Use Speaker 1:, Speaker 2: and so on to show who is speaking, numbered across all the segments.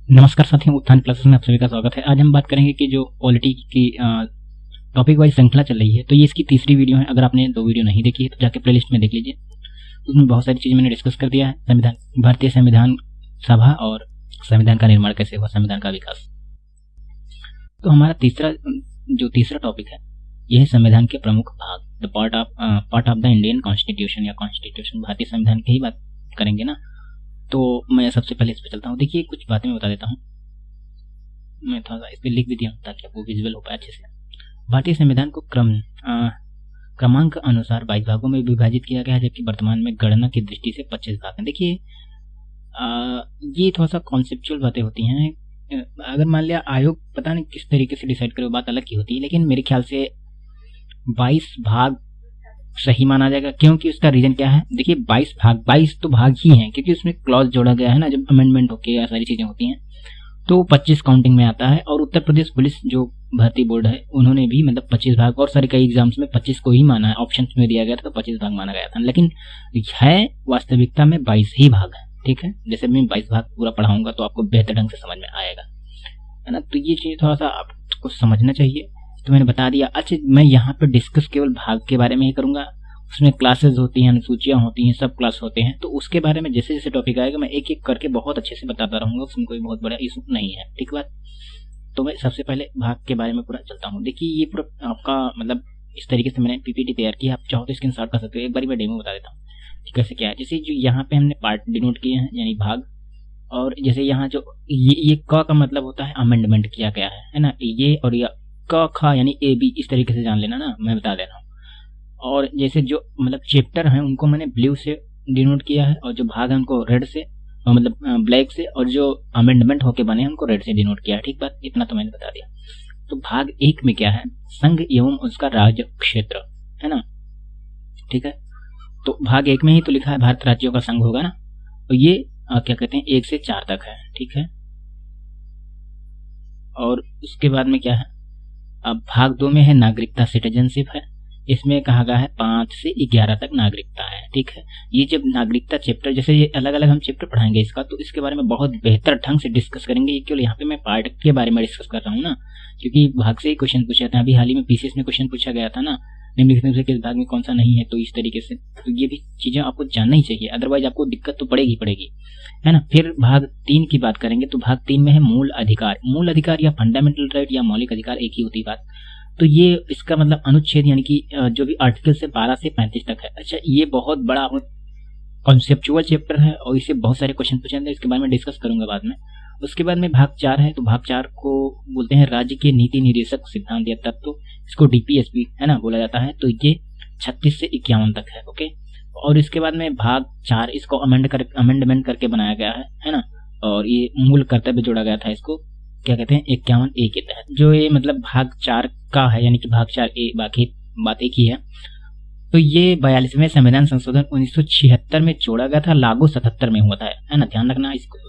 Speaker 1: नमस्कार साथियों, उत्थान क्लासेस में आप सभी का स्वागत है। आज हम बात करेंगे कि जो पॉलिटी की टॉपिक वाइज श्रृंखला चल रही है, तो ये इसकी तीसरी वीडियो है। अगर आपने 2 वीडियो नहीं देखी है तो जाके प्लेलिस्ट में देख लीजिए। उसमें बहुत सारी चीज़ें मैंने डिस्कस कर दिया है। संविधान, भारतीय संविधान सभा और संविधान का निर्माण कैसे हुआ, संविधान का विकास। तो हमारा तीसरा टॉपिक है, यह है संविधान के प्रमुख भाग, the part of the Indian constitution या कॉन्स्टिट्यूशन। भारतीय संविधान की ही बात करेंगे ना, तो मैं सबसे पहले इस पर चलता हूँ। देखिए, कुछ बातें मैं बता देता हूँ। मैं थोड़ा सा इस पर लिख भी दिया हूँ ताकि आपको विजुअल हो पाए अच्छे से। भारतीय संविधान को क्रमांक अनुसार 22 भागों में विभाजित किया गया है, जबकि वर्तमान में गणना की दृष्टि से 25 भाग हैं। देखिए, ये थोड़ा सा कॉन्सेप्चुअल बातें होती हैं। अगर मान लिया आयोग पता नहीं किस तरीके से डिसाइड करे, बात अलग की होती है, लेकिन मेरे ख्याल से 22 भाग सही माना जाएगा। क्योंकि उसका रीजन क्या है? देखिए, 22 तो भाग ही हैं, क्योंकि उसमें क्लॉज जोड़ा गया है ना, जब अमेंडमेंट होके या सारी चीजें होती हैं तो 25 काउंटिंग में आता है। और उत्तर प्रदेश पुलिस जो भर्ती बोर्ड है, उन्होंने भी मतलब 25 भाग, और सारे कई एग्जाम्स में 25 को ही माना है। ऑप्शन में दिया गया था तो 25 भाग माना गया था, लेकिन है वास्तविकता में 22 ही भाग है। ठीक है, जैसे मैं 22 भाग पूरा पढ़ाऊंगा तो आपको बेहतर ढंग से समझ में आएगा, है ना। तो ये चीज थोड़ा सा आपको समझना चाहिए। तो मैंने बता दिया। अच्छा, मैं यहाँ पे डिस्कस केवल भाग के बारे में ही करूंगा। उसमें क्लासेस होती हैं, अनुसूचियां होती हैं, सब क्लास होते हैं, तो उसके बारे में जैसे जैसे टॉपिक आएगा मैं एक एक करके बहुत अच्छे से बताता रहूंगा। उसमें कोई बहुत बड़ा इशू नहीं है, ठीक बात। तो मैं सबसे पहले भाग के बारे में पूरा चलता हूँ। देखिए, ये पूरा आपका मतलब इस तरीके से मैंने पीपीटी तैयार की है। आप चाहो तो स्क्रीनशॉट कर सकते हो। एक बार मैं डेमो बता देता हूँ कि कैसे क्या है। जैसे जो यहाँ पे हमने पार्ट डिनोट किए हैं, यानी भाग, और जैसे यहाँ जो ये क का मतलब होता है अमेंडमेंट किया गया है ना। ये और ये क ख यानी ए बी, इस तरीके से जान लेना ना, मैं बता दे रहा हूँ। और जैसे जो मतलब चैप्टर हैं उनको मैंने ब्लू से डिनोट किया है, और जो भाग है उनको रेड से, मतलब ब्लैक से, और जो अमेंडमेंट होके बने हैं उनको रेड से डिनोट किया है। ठीक बात, इतना तो मैंने बता दिया। तो भाग 1 में क्या है? संघ एवं उसका राज्य क्षेत्र, है ना। ठीक है, तो भाग 1 में ही तो लिखा है भारत राज्यों का संघ होगा ना। और ये क्या कहते हैं, 1 से 4 तक है। ठीक है, और उसके बाद में क्या है? अब भाग 2 में है नागरिकता, सिटीजनशिप है। इसमें कहा गया है 5 से 11 तक नागरिकता है। ठीक है, ये जब नागरिकता चैप्टर, जैसे ये अलग अलग हम चैप्टर पढ़ाएंगे इसका, तो इसके बारे में बहुत बेहतर ढंग से डिस्कस करेंगे। ये केवल यहाँ पे मैं पार्ट के बारे में डिस्कस कर रहा हूँ ना, क्योंकि भाग से ही क्वेश्चन पूछा था। अभी हाल ही में पीसीएस में क्वेश्चन पूछा गया था ना, निम्नलिखित में से किस भाग में कौन सा नहीं है, तो इस तरीके से। तो ये भी चीजें आपको जानना ही चाहिए, अदरवाइज आपको दिक्कत तो पड़ेगी, है ना। फिर भाग 3 की बात करेंगे, तो भाग 3 में है मूल अधिकार। मूल अधिकार या फंडामेंटल राइट या मौलिक अधिकार एक ही होती है बात। तो ये इसका मतलब अनुच्छेद, यानी कि जो भी आर्टिकल से 12 से 35 तक है। अच्छा, ये बहुत बड़ा कॉन्सेप्चुअल चैप्टर है और इससे बहुत सारे क्वेश्चन पूछे हैं, इसके बारे में डिस्कस करूंगा बाद में। उसके बाद में भाग 4 है, तो भाग 4 को बोलते हैं राज्य के नीति निर्देशक सिद्धांत या तत्व, इसको डीपीएसपी है ना बोला जाता है। तो ये 36 से 51 तक है। ओके, और इसके बाद में भाग 4 इसको अमेंडमेंट करके बनाया गया है ना। और ये मूल कर्तव्य जोड़ा गया था, इसको क्या कहते हैं, 51A के तहत, जो ये मतलब भाग 4 का है, यानी कि भाग 4A। बाकी बात एक ही है। तो ये 42वें संविधान संशोधन 1976 में जोड़ा गया था, लागू 77 में हुआ था, है ना, ध्यान रखना। इसको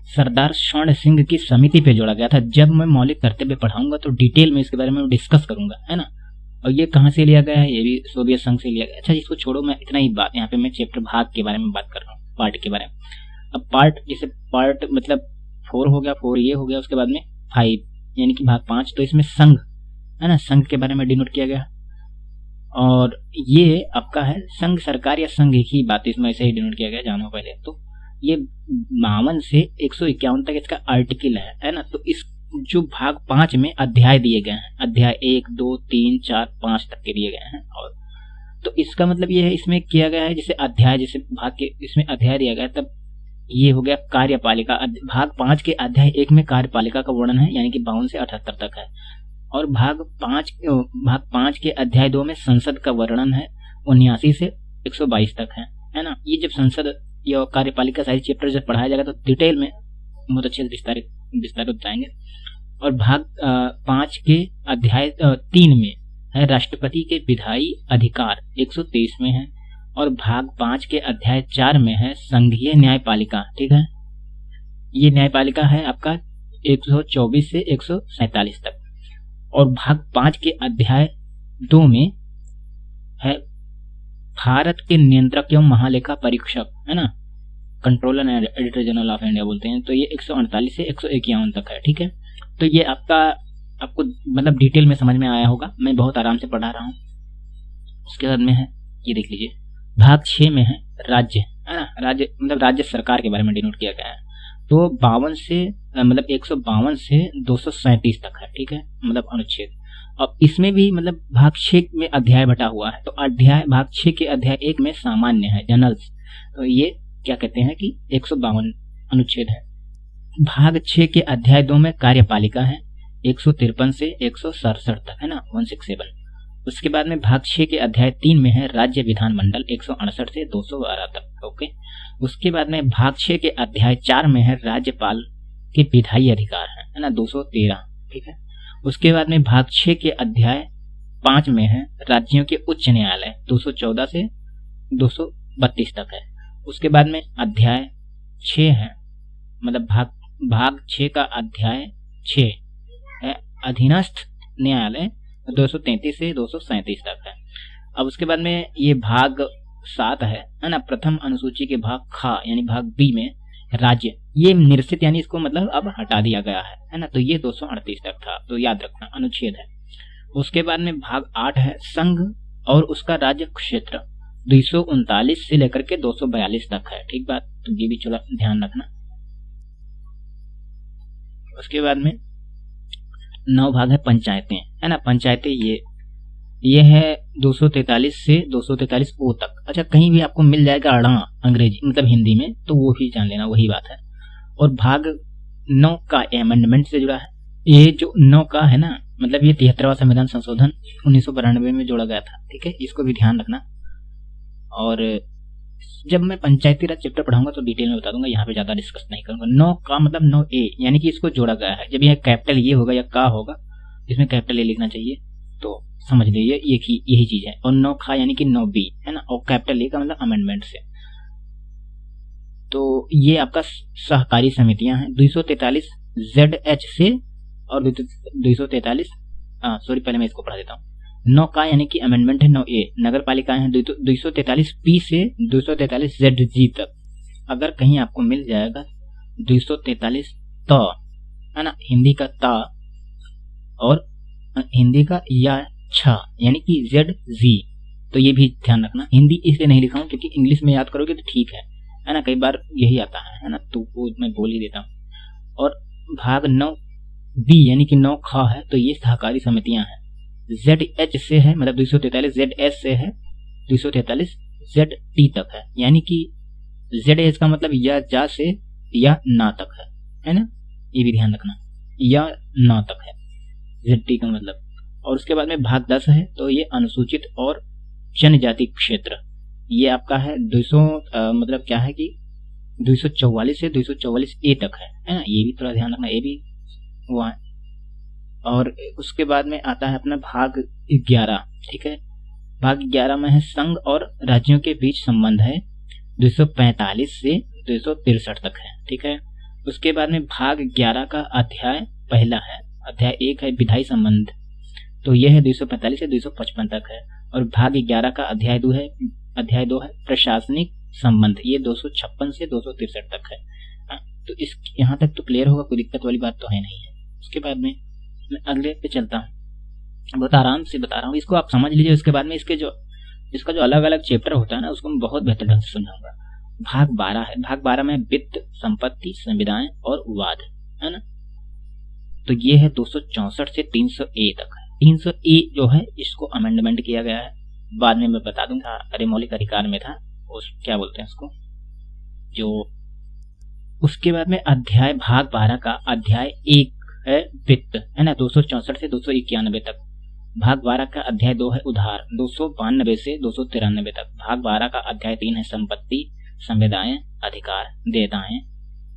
Speaker 1: सरदार स्वर्ण सिंह की समिति पे जोड़ा गया था। जब मैं मौलिक कर्तव्य पढ़ाऊंगा तो डिटेल में इसके बारे में डिस्कस करूंगा, है ना। और ये कहाँ से लिया गया है? ये भी सोवियत संघ से लिया गया। अच्छा, इसको छोड़ो, मैं इतना ही बात, यहाँ पे मैं चैप्टर भाग के बारे में बात कर रहा हूँ, पार्ट के बारे में। अब पार्ट, जैसे पार्ट मतलब 4 हो गया, 4 ये हो गया, उसके बाद में 5 यानी कि भाग 5, तो इसमें संघ, है ना, संघ के बारे में डिनोट किया गया। और ये आपका है संघ सरकार या संघ, एक ही बात, इसमें ऐसे ही डिनोट किया गया, जानो पहले। तो ये 52 से 151 तक इसका आर्टिकल है ना। तो इस जो भाग 5 में अध्याय दिए गए हैं, अध्याय 1, 2, 3, 4, 5 तक के दिए गए हैं। और तो इसका मतलब ये है, इसमें किया गया है जैसे अध्याय, जैसे भाग के इसमें अध्याय दिया गया, तब ये हो गया कार्यपालिका। भाग 5 के अध्याय 1 में कार्यपालिका का वर्णन है, यानी कि 52 से 78 तक है। और भाग 5 के अध्याय 2 में संसद का वर्णन है, 79 से 122 तक है ना। ये जब संसद या कार्यपालिका सारी चैप्टर जब पढ़ाया जाएगा तो डिटेल में बहुत अच्छे से विस्तारित बताएंगे। और भाग 5 के अध्याय 3 में है राष्ट्रपति के विधायी अधिकार, 123 में है। और भाग 5 के अध्याय 4 में है संघीय न्यायपालिका। ठीक है, ये न्यायपालिका है आपका 124 से 147 तक। और भाग 5 के अध्याय 2 में है भारत के नियंत्रक एवं महालेखा परीक्षक, है ना। Controller and editor general of India बोलते हैं। तो ये 148 से 151 तक है, ठीक है। तो ये आपको मतलब डिटेल में समझ में आया होगा, मैं बहुत आराम से पढ़ा रहा हूँ। उसके बाद में है ये देख लीजिए, भाग 6 में है राज्य, है ना, राज्य मतलब राज्य सरकार के बारे में डिनोट किया गया है। तो 52 से मतलब 152 से 237 तक है, ठीक है, मतलब अनुच्छेद। अब इसमें भी मतलब भाग 6 में अध्याय बटा हुआ है। तो अध्याय भाग 6 के अध्याय 1 में सामान्य है, जनरल्स। तो ये क्या कहते हैं कि 152 अनुच्छेद है। भाग 6 के अध्याय 2 में कार्यपालिका है, 153 से 167 तक, है ना, 167। उसके बाद में भाग 6 के अध्याय 3 में है राज्य विधानमंडल, 168 से 212 तक, ओके। उसके बाद में भाग 6 के अध्याय 4 में है राज्यपाल के विधायी अधिकार है ना, 213, ठीक है। उसके बाद में भाग 6 के अध्याय 5 में है राज्यों के उच्च न्यायालय, 214 से 232 तक है। उसके बाद में अध्याय 6 है, मतलब भाग 6 का अध्याय 6 है अधीनस्थ न्यायालय, 233 से 237 तक है। अब उसके बाद में ये भाग 7 है ना, प्रथम अनुसूची के भाग खा यानी भाग बी में राज्य, ये निरसित यानी इसको मतलब अब हटा दिया गया है ना। तो ये 238 तक था, तो याद रखना अनुच्छेद है। उसके बाद में भाग 8 है संघ और उसका राज्य क्षेत्र, 239 से लेकर के 242 तक है, ठीक बात, तो ये भी थोड़ा ध्यान रखना। उसके बाद में 9 भाग है पंचायतें, है ना, पंचायतें ये है 243 से 243 ओ तक। अच्छा, कहीं भी आपको मिल जाएगा अड़ा अंग्रेजी मतलब हिंदी में, तो वो ही जान लेना, वही बात है। और भाग 9 का अमेंडमेंट से जुड़ा है। ये जो 9 का है ना, मतलब ये 73वां संविधान संशोधन 1992 में जोड़ा गया था, ठीक है, इसको भी ध्यान रखना। और जब मैं पंचायती राज चैप्टर पढ़ाऊंगा तो डिटेल में बता दूंगा, यहाँ पे ज्यादा डिस्कस नहीं करूंगा। 9 का मतलब 9A यानी कि इसको जोड़ा गया है। जब यह कैपिटल ये होगा या का होगा, इसमें कैपिटल ए लिखना चाहिए, तो समझ लीजिए यही चीज है। और 9 खा यानी कि 9B है ना, और कैपिटल ए का मतलब अमेंडमेंट से। तो ये आपका सहकारी समितियां हैं, 243 ZH से और 243 सॉरी पहले मैं इसको पढ़ा देता हूँ। 9 का यानी कि अमेंडमेंट है 9A, नगर पालिकाएं हैं 243 P से 243 ZG तक। अगर कहीं आपको मिल जाएगा 243 त, है ना, हिंदी का ता और हिंदी का या छा यानी कि ZG, तो ये भी ध्यान रखना। हिंदी इसलिए नहीं लिखा हूं क्योंकि इंग्लिश में याद करोगे तो ठीक है ना, कई बार यही आता है ना, तो वो मैं बोल ही देता हूँ। और भाग 9B यानी कि 9 खा है, तो ये सहकारी समितियां हैं। ZH से है मतलब 243 ZS से है 243 ZT तक है, यानी कि ZH का मतलब या जा से या ना तक है ना, ये भी ध्यान रखना, या ना तक है ZT का मतलब। और उसके बाद में भाग 10 है, तो ये अनुसूचित और जनजाति क्षेत्र, ये आपका है 200 मतलब क्या है कि 244 से 244A तक है ना, ये भी थोड़ा ध्यान रखना, ये भी हुआ है। और उसके बाद में आता है अपना भाग 11, ठीक है। भाग 11 में है संघ और राज्यों के बीच संबंध है, 245 से 263 तक है, ठीक है। उसके बाद में भाग 11 का अध्याय पहला है, अध्याय 1 है विधायी संबंध, तो यह है 245 से 255 तक है। और भाग 11 का अध्याय 2 है प्रशासनिक संबंध, ये 256 से 263 तक है। तो इस यहाँ तक तो क्लियर होगा, कोई दिक्कत वाली बात तो है नहीं है। उसके बाद में मैं अगले पे चलता हूँ, बहुत आराम से बता रहा हूँ, इसको आप समझ लीजिए। उसके बाद में इसका जो अलग अलग चैप्टर होता है ना, उसको मैं बहुत बेहतर ढंग से समझाऊंगा। भाग 12 है, भाग 12 में वित्त, संपत्ति, संविदाएं और वाद, है ना। तो ये है 264 से 300A तक है। 300A जो है इसको अमेंडमेंट किया गया है, बाद में मैं बता दूंगा। अरे मौलिक अधिकार में था, उस क्या बोलते हैं उसको जो। उसके बाद में अध्याय भाग 12 का अध्याय 1 है वित्त, है ना, 264 से 291 तक। भाग 12 का अध्याय 2 है उधार, 292 से 293 तक। भाग 12 का अध्याय 3 है संपत्ति, संविदाएं, अधिकार, देयताएं,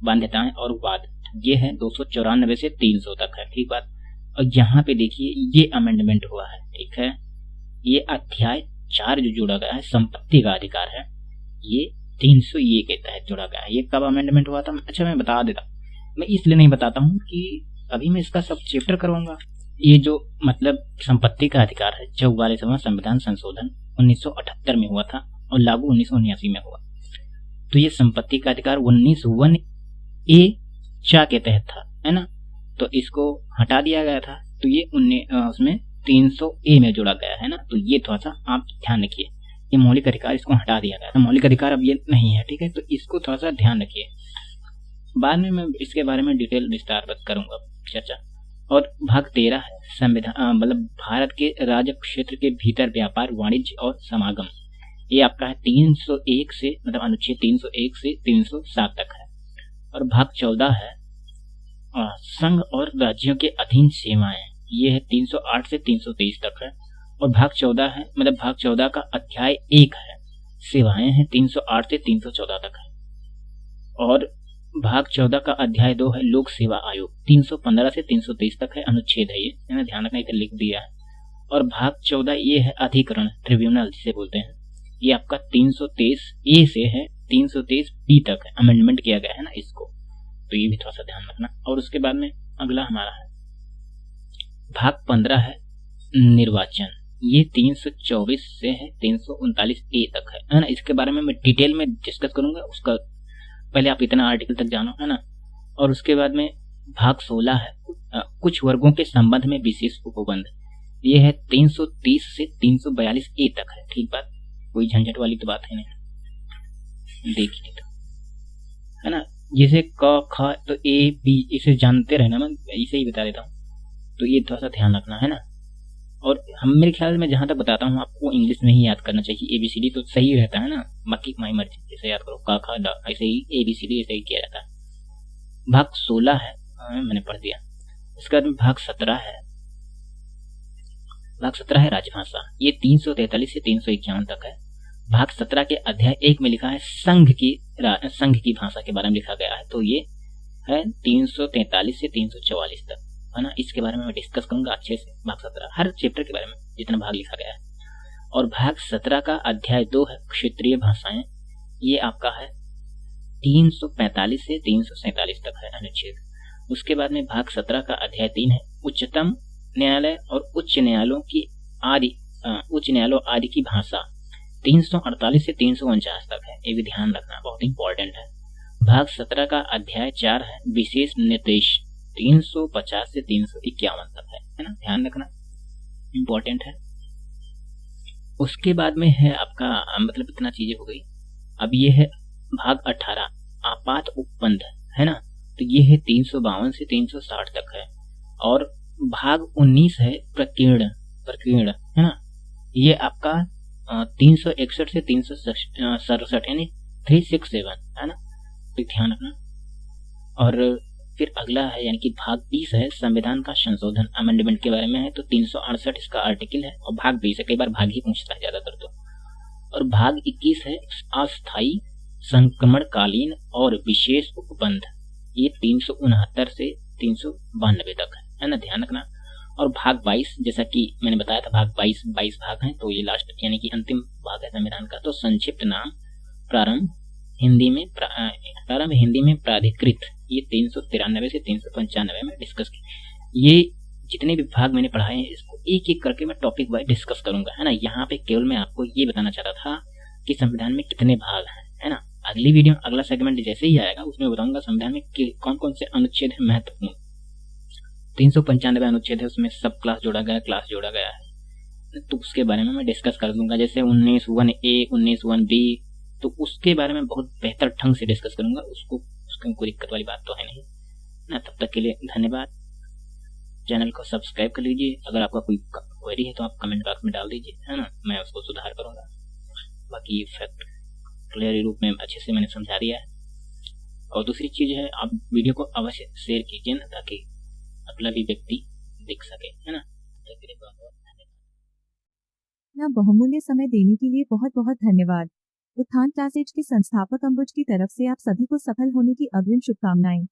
Speaker 1: बाध्यताएं और वाद, ये है 294 से 300 तक है, ठीक बात। और यहाँ पे देखिए ये अमेंडमेंट हुआ है, ठीक है। ये अध्याय 4 जो जोड़ा गया है संपत्ति का अधिकार है, ये 300 के तहत जोड़ा गया है। ये कब अमेंडमेंट हुआ था? अच्छा मैं बता देता हूँ, मैं इसलिए नहीं बताता हूँ कि अभी मैं इसका सब चैप्टर करवाऊंगा। ये जो मतलब संपत्ति का अधिकार है 44वां संविधान संशोधन 1978 में हुआ था और लागू 1979 में हुआ। तो ये संपत्ति का अधिकार 19(1)(a) चा के तहत था, है ना, तो इसको हटा दिया गया था, तो ये उसमें 300(a) में जोड़ा गया है ना। तो ये थोड़ा सा आप ध्यान रखिए, ये मौलिक अधिकार इसको हटा दिया गया था, मौलिक अधिकार अब ये नहीं है, ठीक है, तो इसको थोड़ा सा ध्यान रखिए। बाद में मैं इसके बारे में डिटेल विस्तार करूंगा चर्चा। और भाग 13 है संविधान, मतलब भारत के राज्य क्षेत्र के भीतर व्यापार, वाणिज्य और समागम। ये आपका है 301 से, मतलब अनुच्छेद 301 से 307 तक है। और भाग 14 है संघ और राज्यों के अधीन सेवाएं, ये है 308 से 323 तक है। और भाग 14 है, मतलब भाग 14 का अध्याय 1 है सेवाएं, है 308 से 314 तक है। और भाग 14 का अध्याय 2 है लोक सेवा आयोग, 315 से 323 तक है, अनुच्छेद है ये, मैंने ध्यान रखना, इधर लिख दिया है। और भाग 14 ये है अधिकरण, ट्रिब्यूनल जिसे बोलते हैं, ये आपका 323(a) से है 323(b) तक है, अमेंडमेंट किया गया है ना इसको, तो ये भी थोड़ा सा ध्यान रखना। और उसके बाद में अगला हमारा है भाग 15 है निर्वाचन, ये 324 से है 339(a) तक है ना। इसके बारे में मैं डिटेल में डिस्कस करूंगा, उसका पहले आप इतना आर्टिकल तक जानो, है ना। और उसके बाद में भाग 16 है कुछ वर्गों के संबंध में विशेष उपबंध, ये है 330 से 342(a) तक है, ठीक बात, कोई झंझट वाली तो बात है नहीं, देखिए तो, है ना। जैसे क ख तो ए बी इसे जानते रहना, मैं इसे ही बता देता हूँ, तो ये थोड़ा सा ध्यान रखना, है ना। और हम, मेरे ख्याल में जहां तक बताता हूँ आपको इंग्लिश में ही याद करना चाहिए, ABCD तो सही रहता है ना, बाकी माई मर्जी जैसे याद करो, क ख ड, ऐसे ही ABCD ऐसे ही किया जाता है। भाग 16 है, मैंने पढ़ दिया। उसके बाद में भाग 17 है, भाग 17 है राजभाषा, ये 343 से 351 तक है। भाग 17 के अध्याय 1 में लिखा है संघ की भाषा के बारे में लिखा गया है, तो ये है 343 से 344 तक, है ना। इसके बारे में मैं डिस्कस करूंगा अच्छे से, भाग 17 हर चैप्टर के बारे में जितना भाग लिखा गया है। और भाग 17 का अध्याय 2 है क्षेत्रीय भाषाएं, ये आपका है 345 से 347 तक है अनुच्छेद। उसके बाद में भाग 17 का अध्याय 3 है उच्चतम न्यायालय और उच्च न्यायालयों आदि की भाषा, 348 से 349 तक है, ये भी ध्यान रखना, बहुत इंपॉर्टेंट है। भाग 17 का अध्याय 4 है विशेष निर्देश, 350 से 351 तक है ना, ध्यान रखना, इंपॉर्टेंट है। उसके बाद में है आपका, मतलब इतना चीजें हो गई। अब ये है भाग 18 आपात उपबंध, है ना, तो ये है 352 से 360 तक है। और भाग 19 है प्रकीर्ण, है ना, ये आपका 361 से 367 यानी 367, है ना, तो ध्यान रखना। और फिर अगला है यानी कि भाग 20 है संविधान का संशोधन, अमेंडमेंट के बारे में है, तो 368 इसका आर्टिकल है। और भाग 20 है, कई बार भाग ही पूछता है ज्यादातर तो। और भाग 21 है अस्थायी संक्रमणकालीन और विशेष उपबंध, ये 369 से 392 तक है ना, ध्यान रखना। और भाग 22 जैसा कि मैंने बताया था, भाग 22 भाग हैं, तो ये लास्ट यानी कि अंतिम भाग है संविधान का। तो संक्षिप्त नाम प्रारंभ हिंदी में प्राधिकृत, ये 393 से 395 में डिस्कस की। ये जितने भी भाग मैंने पढ़ाए हैं इसको एक एक करके मैं टॉपिक वाइज डिस्कस करूंगा, है ना। यहाँ पे केवल मैं आपको ये बताना चाहता था कि संविधान में कितने भाग हैं, है ना। अगली वीडियो, अगला सेगमेंट जैसे ही आएगा उसमें बताऊंगा संविधान में कौन कौन से अनुच्छेद है महत्वपूर्ण। 395 अनुच्छेद है, उसमें सब क्लास जोड़ा गया है, तो उसके बारे में मैं डिस्कस कर दूंगा। जैसे 19(1)(a), 19(1)(b), तो उसके बारे में बहुत बेहतर ढंग से डिस्कस करूंगा, उसकी कोई दिक्कत वाली बात तो है नहीं ना। तब तक के लिए धन्यवाद। चैनल को सब्सक्राइब कर लीजिए, अगर आपका कोई क्वेरी है तो आप कमेंट बॉक्स में डाल दीजिए, है ना, मैं उसको सुधार करूंगा। बाकी फैक्ट क्लियर रूप में अच्छे से मैंने समझा दिया है। और दूसरी चीज है, आप वीडियो को अवश्य शेयर कीजिए ना, ताकि अगला भी व्यक्ति देख सके, है ना। तब तक के लिए बहुत बहुत
Speaker 2: धन्यवाद। बहुमूल्य समय देने के लिए बहुत बहुत धन्यवाद। उत्थान क्लासेज के संस्थापक अंबुज की तरफ से आप सभी को सफल होने की अग्रिम शुभकामनाएं।